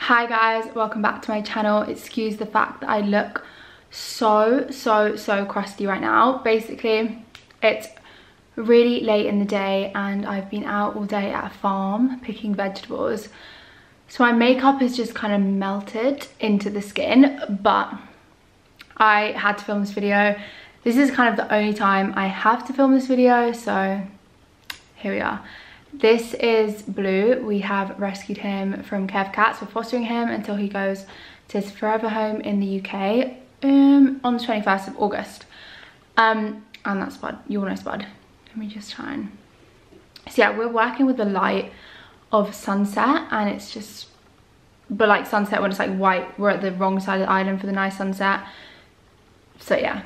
Hi guys, welcome back to my channel. Excuse the fact that I look so crusty right now. Basically, it's really late in the day and I've been out all day at a farm picking vegetables. So my makeup is just kind of melted into the skin, but I had to film this video. This is kind of the only time I have to film this video, so here we are. This is Blue. We have rescued him from Care for Cats. We're fostering him until he goes to his forever home in the UK on the 21st of August. And that's Spud. You all know Spud. Let me just try and... So yeah, we're working with the light of sunset, and it's just... But like sunset when it's like white. We're at the wrong side of the island for the nice sunset. So yeah.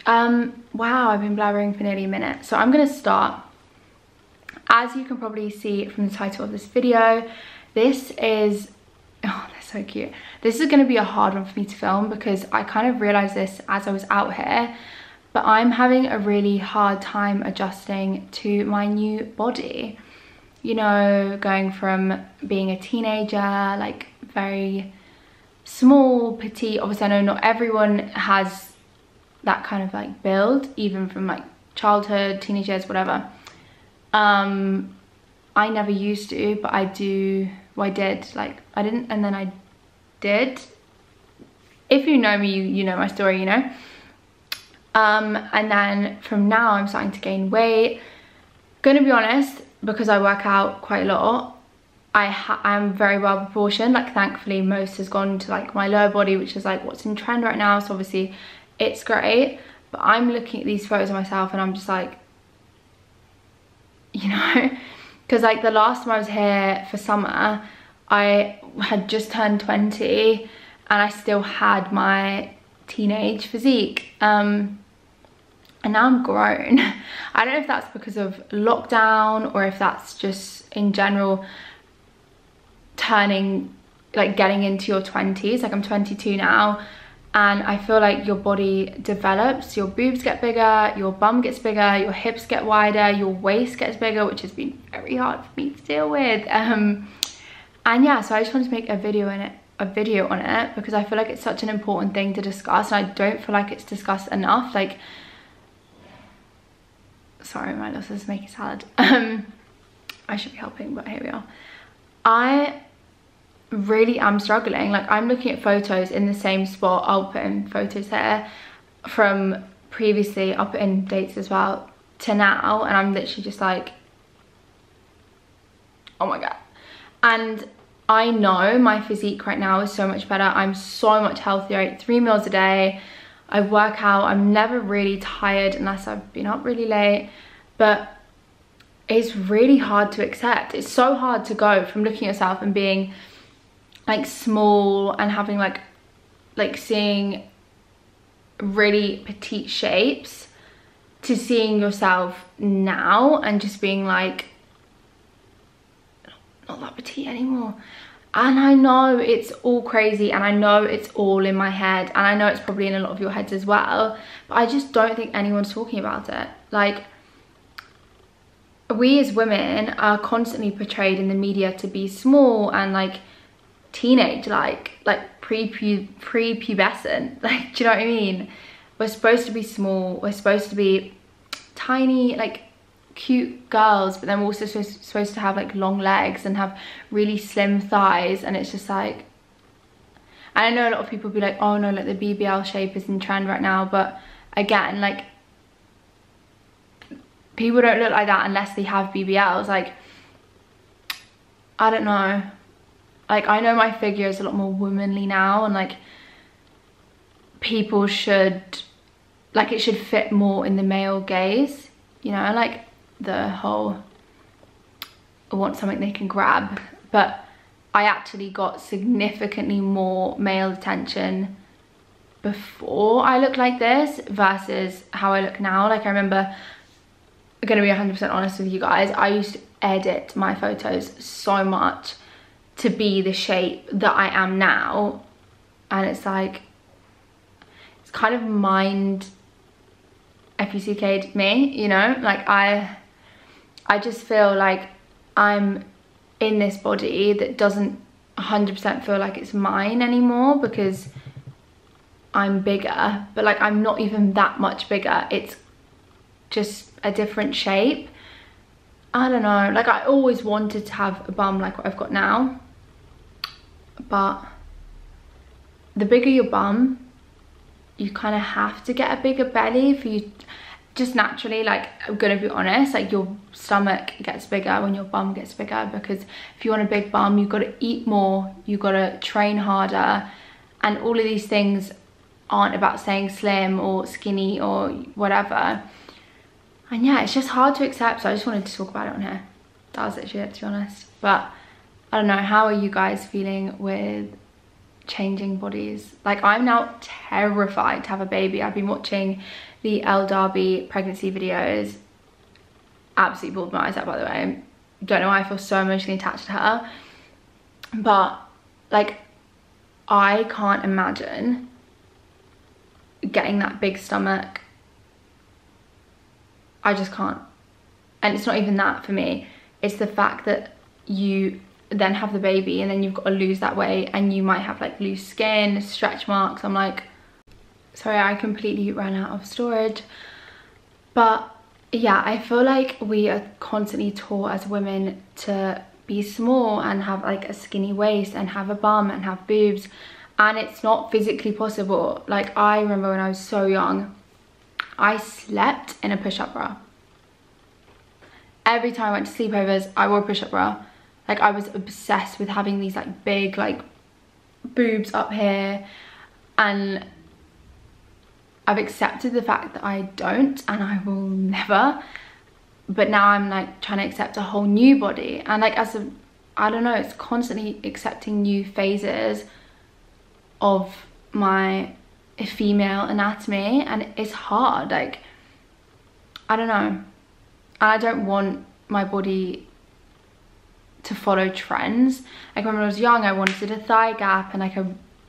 Wow, I've been blabbering for nearly a minute. So I'm going to start... As you can probably see from the title of this video, this is, oh, they're so cute. This is going to be a hard one for me to film because I kind of realized this as I was out here, but I'm having a really hard time adjusting to my new body. You know, going from being a teenager, like very small, petite. Obviously, I know not everyone has that kind of like build, even from like childhood, teenage years, whatever. I never used to, but I do, well, I did, like, I didn't, and then I did. If you know me, you know my story, you know. And then from now, I'm starting to gain weight. Gonna be honest, because I work out quite a lot, I'm very well proportioned. Like, thankfully, most has gone to, like, my lower body, which is, like, what's in trend right now, so obviously, it's great. But I'm looking at these photos of myself, and I'm just like, you know, because like the last time I was here for summer, I had just turned 20 and I still had my teenage physique, and now I'm grown. I don't know if that's because of lockdown or if that's just in general turning, like getting into your 20s. Like I'm 22 now, and I feel like your body develops, your boobs get bigger, your bum gets bigger, your hips get wider, your waist gets bigger, which has been very hard for me to deal with. And yeah, so I just wanted to make a video on it because I feel like it's such an important thing to discuss, and I don't feel like it's discussed enough. Like, sorry, my loss is making salad. I should be helping, but here we are. I really am struggling. Like, I'm looking at photos in the same spot. I'll put in photos here from previously, I'll put in dates as well, to now, and I'm literally just like, oh my god. And I know my physique right now is so much better. I'm so much healthier. I eat 3 meals a day, I work out, I'm never really tired unless I've been up really late, but it's really hard to accept. It's so hard to go from looking at yourself and being like small and having like seeing really petite shapes to seeing yourself now and just being like, not that petite anymore. And I know it's all crazy, and I know it's all in my head, and I know it's probably in a lot of your heads as well, but I just don't think anyone's talking about it. Like, we as women are constantly portrayed in the media to be small and like teenage, like pre-pubescent, like, do you know what I mean? We're supposed to be small, we're supposed to be tiny, like cute girls, but then we're also supposed to have like long legs and have really slim thighs, and it's just like, and I know a lot of people be like, oh no, like the BBL shape is in trend right now, but again, like, people don't look like that unless they have BBLs. Like, I don't know. Like, I know my figure is a lot more womanly now, and like people should, like, it should fit more in the male gaze, you know, and like the whole I want something they can grab. But I actually got significantly more male attention before I looked like this versus how I look now. Like, I remember, I'm gonna be 100% honest with you guys, I used to edit my photos so much to be the shape that I am now, and it's like, it's kind of mind FUCK'd me, you know. Like, I just feel like I'm in this body that doesn't 100% feel like it's mine anymore because I'm bigger, but like I'm not even that much bigger. It's just a different shape. I don't know, like I always wanted to have a bum like what I've got now, but the bigger your bum, you kind of have to get a bigger belly for you, just naturally. Like, I'm gonna be honest, like your stomach gets bigger when your bum gets bigger, because if you want a big bum, you've got to eat more, you've got to train harder, and all of these things aren't about staying slim or skinny or whatever. And yeah, it's just hard to accept, so I just wanted to talk about it on here. That was literally it, to be honest. But I don't know, how are you guys feeling with changing bodies? Like, I'm now terrified to have a baby. I've been watching the Elle Darby pregnancy videos. Absolutely bawled my eyes out, by the way. Don't know why I feel so emotionally attached to her. But like, I can't imagine getting that big stomach. I just can't. And it's not even that for me. It's the fact that you then have the baby and then you've got to lose that weight, and you might have like loose skin, stretch marks. I'm like, sorry, I completely ran out of storage. But yeah, I feel like we are constantly taught as women to be small and have like a skinny waist and have a bum and have boobs, and it's not physically possible. Like, I remember when I was so young, I slept in a push-up bra. Every time I went to sleepovers, I wore a push-up bra. Like, I was obsessed with having these like big like boobs up here, and I've accepted the fact that I don't, and I will never. But now I'm like trying to accept a whole new body, and like I don't know, it's constantly accepting new phases of my female anatomy, and it's hard. Like, I don't know, and I don't want my body to follow trends. Like, when I was young, I wanted a thigh gap and like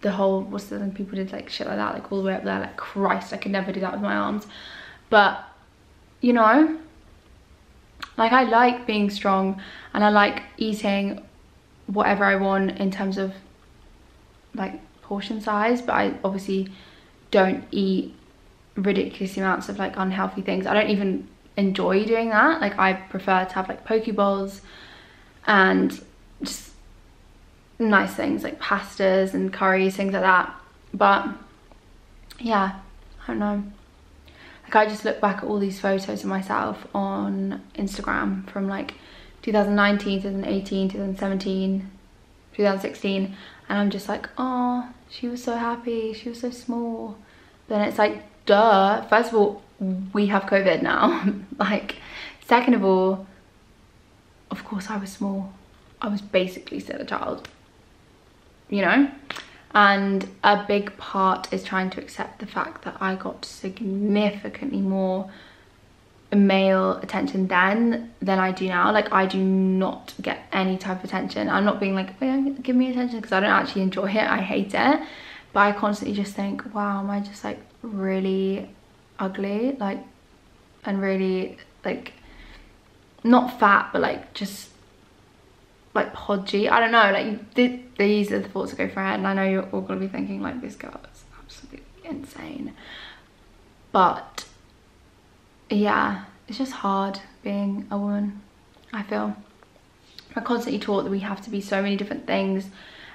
the whole, what's the thing people did, like shit like that, like all the way up there. Like, Christ, I could never do that with my arms. But you know, like, I like being strong and I like eating whatever I want in terms of like portion size, but I obviously don't eat ridiculous amounts of like unhealthy things. I don't even enjoy doing that. Like, I prefer to have like poke bowls and just nice things like pastas and curries, things like that. But yeah, I don't know, like, I just look back at all these photos of myself on Instagram from like 2019, 2018, 2017, 2016, and I'm just like, oh, she was so happy, she was so small. But then it's like, duh, first of all, we have COVID now. Like, second of all, of course I was small. I was basically still a child, you know? And a big part is trying to accept the fact that I got significantly more male attention then than I do now. Like, I do not get any type of attention. I'm not being like, oh yeah, give me attention, because I don't actually enjoy it. I hate it. But I constantly just think, wow, am I just like really ugly? Like, and really like, not fat, but like just like podgy. I don't know, like these are the thoughts that go through my head, and I know you're all gonna be thinking like, this girl is absolutely insane. But yeah, it's just hard being a woman, I feel. We're constantly taught that we have to be so many different things,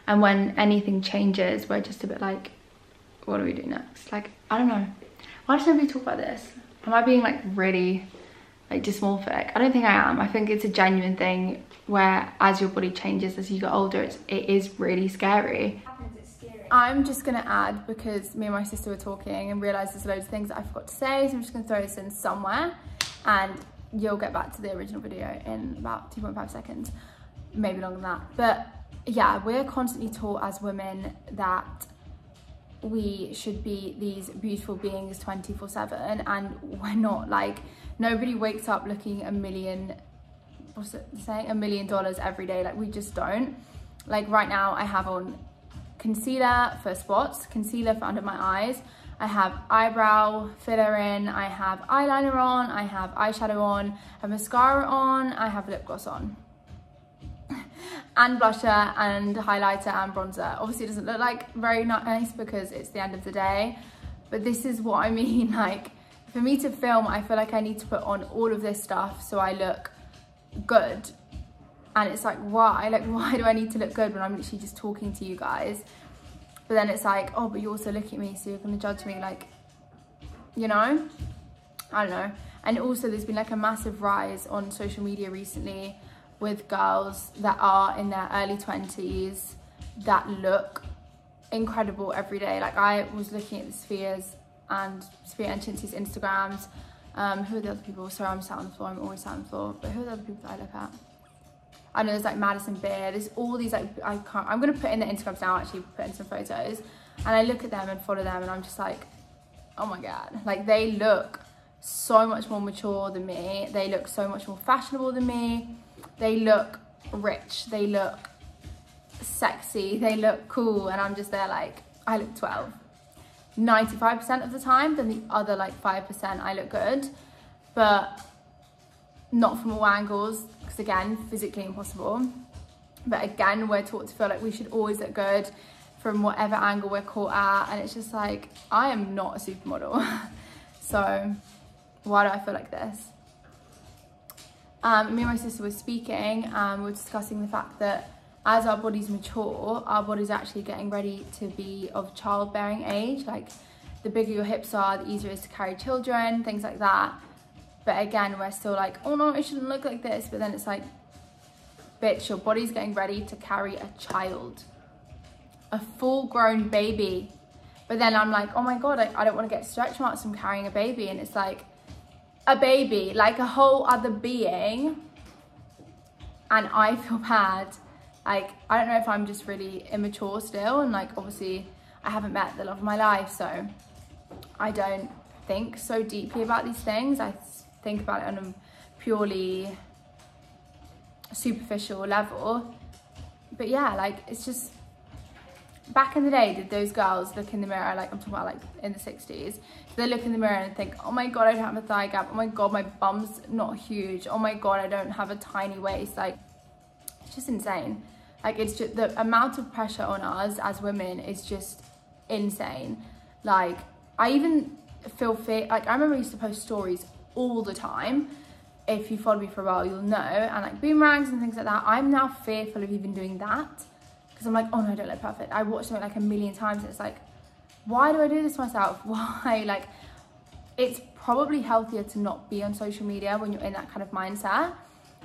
and when anything changes, we're just a bit like, what do we do next? Like, I don't know. Why does nobody talk about this? Am I being like really like dysmorphic? I don't think I am. I think it's a genuine thing where as your body changes as you get older, it is really scary. I'm just gonna add, because me and my sister were talking and realised there's loads of things that I forgot to say, so I'm just gonna throw this in somewhere and you'll get back to the original video in about 2.5 seconds, maybe longer than that. But yeah, we're constantly taught as women that we should be these beautiful beings 24/7, and we're not. Like, nobody wakes up looking $1 million, what's it saying, $1 million every day. Like, we just don't. Like, right now I have on concealer for spots, concealer for under my eyes, I have eyebrow filler in, I have eyeliner on, I have eyeshadow on, I have mascara on, I have lip gloss on. and blusher and highlighter and bronzer. Obviously it doesn't look like very nice because it's the end of the day, but this is what I mean. Like, for me to film, I feel like I need to put on all of this stuff so I look good. And it's like, why? Like, why do I need to look good when I'm literally just talking to you guys? But then it's like, oh, but you're also looking at me, so you're gonna judge me, like, you know? I don't know. And also there's been like a massive rise on social media recently with girls that are in their early 20s that look incredible every day. Like, I was looking at the Spheres and Chintzie's Instagrams. Who are the other people? Sorry, I'm sat on the floor, I'm always sat on the floor. But who are the other people that I look at? I know there's like Madison Beer, there's all these like, I'm gonna put in their Instagrams now, actually put in some photos. And I look at them and follow them and I'm just like, oh my God. Like, they look so much more mature than me. They look so much more fashionable than me. They look rich, they look sexy, they look cool, and I'm just there like, I look 12. 95% of the time, then the other like 5% I look good, but not from all angles, because again, physically impossible. But again, we're taught to feel like we should always look good from whatever angle we're caught at, and it's just like, I am not a supermodel. So why do I feel like this? Me and my sister were speaking, and we were discussing the fact that as our bodies mature, our body's actually getting ready to be of childbearing age. Like, the bigger your hips are, the easier it is to carry children, things like that. But again, we're still like, oh no, it shouldn't look like this. But then it's like, bitch, your body's getting ready to carry a child, a full-grown baby. But then I'm like, oh my God, I don't want to get stretch marks from carrying a baby. And it's like, a baby, like a whole other being, and I feel bad. Like, I don't know if I'm just really immature still, and like, obviously I haven't met the love of my life, so I don't think so deeply about these things. I think about it on a purely superficial level. But yeah, like, it's just, back in the day, did those girls look in the mirror, like, I'm talking about like in the 60s, they look in the mirror and think, oh my God, I don't have a thigh gap, oh my God, my bum's not huge, oh my God, I don't have a tiny waist. Like, it's just insane. Like, it's just, the amount of pressure on us as women is just insane. Like, I even feel like, I remember I used to post stories all the time. If you follow me for a while, you'll know, and like boomerangs and things like that. I'm now fearful of even doing that, because I'm like, oh no, I don't look perfect. I watched something like a million times and it's like, why do I do this to myself? Why? Like, it's probably healthier to not be on social media when you're in that kind of mindset,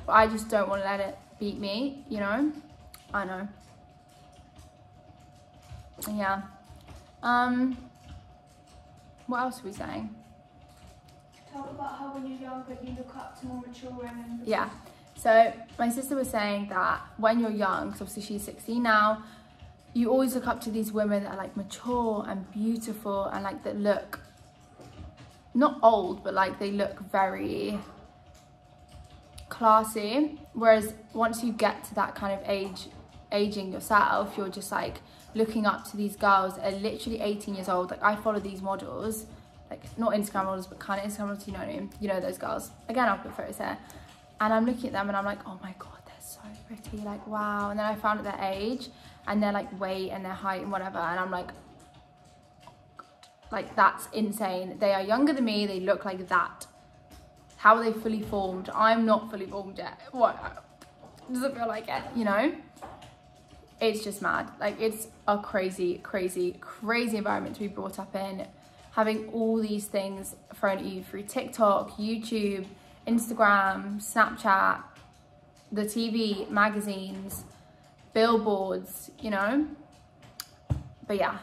but I just don't want to let it beat me, you know? I know. Yeah. What else are we saying? Talk about how when you're younger you look up to more mature women. Yeah. So my sister was saying that when you're young, because obviously she's 16 now, you always look up to these women that are like mature and beautiful and like that look not old, but like they look very classy. Whereas once you get to that kind of aging yourself, you're just like looking up to these girls that are literally 18 years old. Like, I follow these models, like not Instagram models, but kind of Instagram models, you know what I mean? You know those girls. Again, I'll put photos here. And I'm looking at them and I'm like, oh my God, they're so pretty, like, wow. And then I found out their age and their like weight and their height and whatever. And I'm like, oh God, like, that's insane. They are younger than me, they look like that. How are they fully formed? I'm not fully formed yet. What? Doesn't feel like it, you know? It's just mad. Like, it's a crazy, crazy, crazy environment to be brought up in. Having all these things thrown at you through TikTok, YouTube, Instagram, Snapchat, the TV, magazines, billboards, you know? But yeah,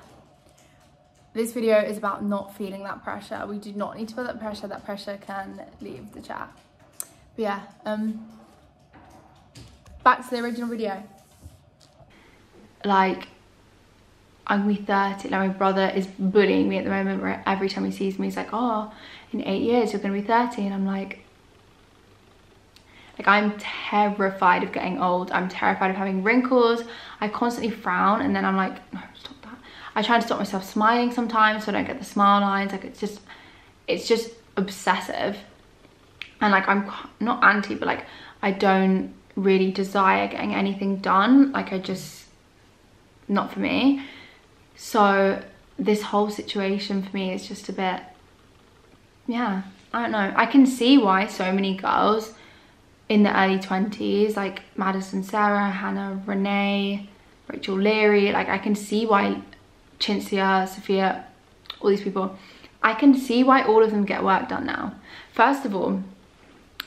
this video is about not feeling that pressure. We do not need to feel that pressure. That pressure can leave the chat. But yeah, back to the original video. Like, I'm gonna be 30, like my brother is bullying me at the moment, where every time he sees me, he's like, oh, in 8 years, you're gonna be 30. And I'm like, I'm terrified of getting old. I'm terrified of having wrinkles. I constantly frown, and then I'm like, no, stop that. I try to stop myself smiling sometimes so I don't get the smile lines. Like, it's just obsessive. And like, I'm not anti, but like, I don't really desire getting anything done. Like, I just, not for me. So this whole situation for me is just a bit, yeah, I don't know. I can see why so many girls in the early 20s, like Madison Sarah, Hannah Renee, Rachel Leary, like I can see why Cinzia, Sophia, all these people, I can see why all of them get work done now. First of all,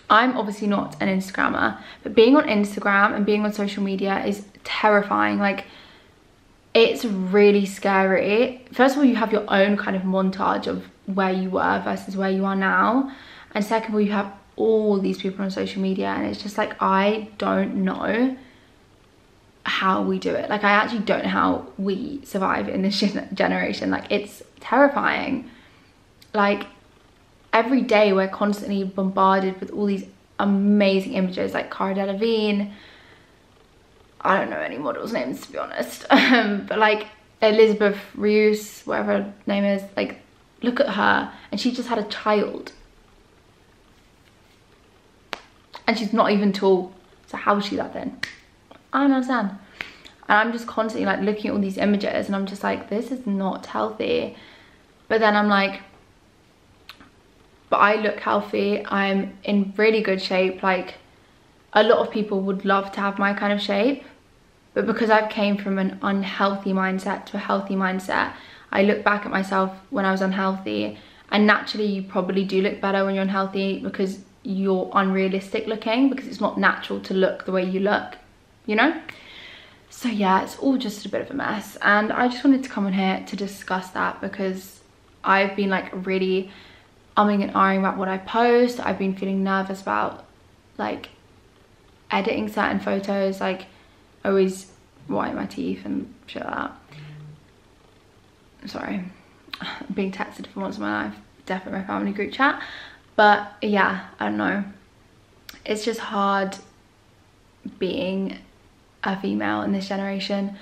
I'm obviously not an Instagrammer, but being on Instagram and being on social media is terrifying. Like, it's really scary. First of all, you have your own kind of montage of where you were versus where you are now. And second of all, you have all these people on social media, and it's just like, I don't know how we do it. Like, I actually don't know how we survive in this generation. Like, it's terrifying. Like, every day we're constantly bombarded with all these amazing images, like Cara Delevingne, I don't know any models' names, to be honest, but like Elizabeth Reus, whatever her name is, like, look at her, and she just had a child, and she's not even tall, so how is she that thin? I don't understand. And I'm just constantly like looking at all these images, and I'm just like, this is not healthy. But then I'm like, but I look healthy, I'm in really good shape. Like, a lot of people would love to have my kind of shape, but because I've came from an unhealthy mindset to a healthy mindset, I look back at myself when I was unhealthy, and naturally you probably do look better when you're unhealthy because you're unrealistic looking, because it's not natural to look the way you look, you know? So yeah, it's all just a bit of a mess, and I just wanted to come on here to discuss that because I've been like really umming and ahhing about what I post. I've been feeling nervous about like editing certain photos, like I always whiten my teeth and shit like that. I'm sorry, I'm being texted for once in my life, definitely my family group chat. But yeah, I don't know, it's just hard being a female in this generation,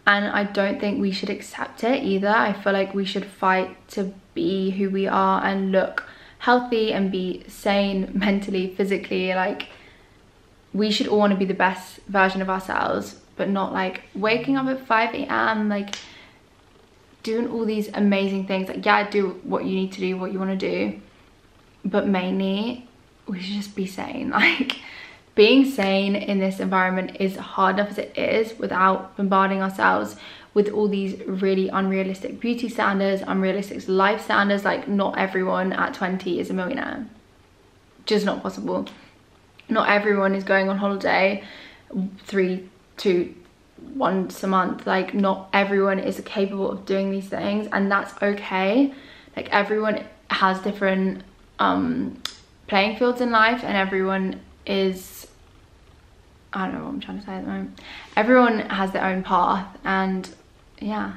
and I don't think we should accept it either. I feel like we should fight to be who we are and look healthy and be sane mentally, physically. Like, we should all want to be the best version of ourselves, but not like waking up at 5 a.m, like doing all these amazing things. Like, yeah, do what you need to do, what you want to do, but mainly we should just be sane. Like, being sane in this environment is hard enough as it is without bombarding ourselves with all these really unrealistic beauty standards, unrealistic life standards. Like, not everyone at 20 is a millionaire. Just not possible. Not everyone is going on holiday 3 to once a month. Like, not everyone is capable of doing these things, and that's okay. Like, everyone has different playing fields in life, and everyone is, I don't know what I'm trying to say at the moment. Everyone has their own path, and yeah,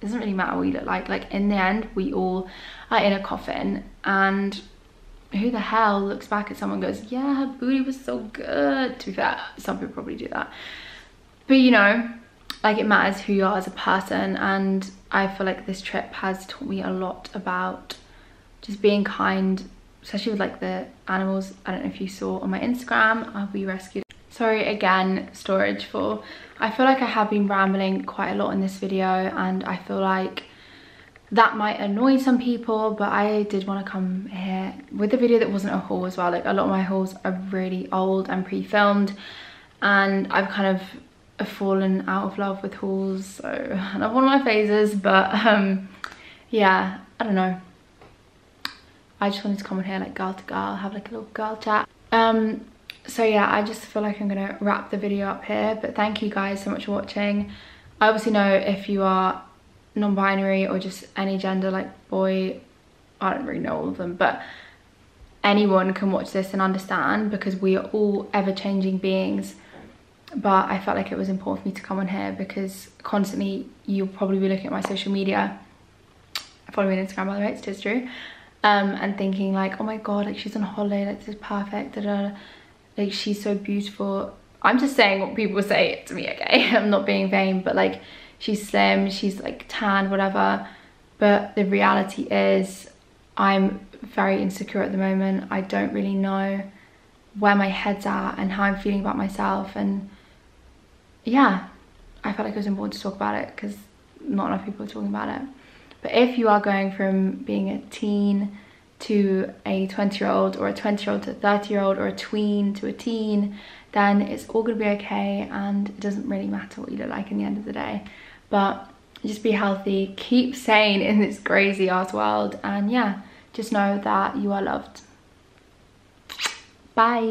it doesn't really matter what you look like. Like, in the end, we all are in a coffin, and who the hell looks back at someone and goes, yeah, her booty was so good? To be fair, some people probably do that, but you know, like, it matters who you are as a person. And I feel like this trip has taught me a lot about just being kind, especially with like the animals. I don't know if you saw on my Instagram, we rescued, sorry again, storage full. I feel like I have been rambling quite a lot in this video, and I feel like that might annoy some people, but I did want to come here with a video that wasn't a haul as well. Like, a lot of my hauls are really old and pre-filmed, and I've kind of fallen out of love with hauls, so another one of my phases. But yeah, I don't know, I just wanted to come on here like girl to girl, have like a little girl chat. So yeah, I just feel like I'm gonna wrap the video up here, but thank you guys so much for watching. I obviously know if you are non-binary or just any gender, like boy, I don't really know all of them, but anyone can watch this and understand, because we are all ever-changing beings. But I felt like it was important for me to come on here because constantly you'll probably be looking at my social media, follow me on Instagram by the way, it's just true, and thinking like, oh my god, like, she's on holiday, like, this is perfect, da -da -da. Like, she's so beautiful. I'm just saying what people say to me, okay? I'm not being vain, but like, she's slim, she's like tan, whatever. But the reality is I'm very insecure at the moment. I don't really know where my head's at and how I'm feeling about myself. And yeah, I felt like it was important to talk about it because not enough people are talking about it. But if you are going from being a teen to a 20-year-old, or a 20-year-old to a 30-year-old, or a tween to a teen, then it's all gonna be okay, and it doesn't really matter what you look like in the end of the day. But just be healthy, keep sane in this crazy ass world, and yeah, just know that you are loved. Bye.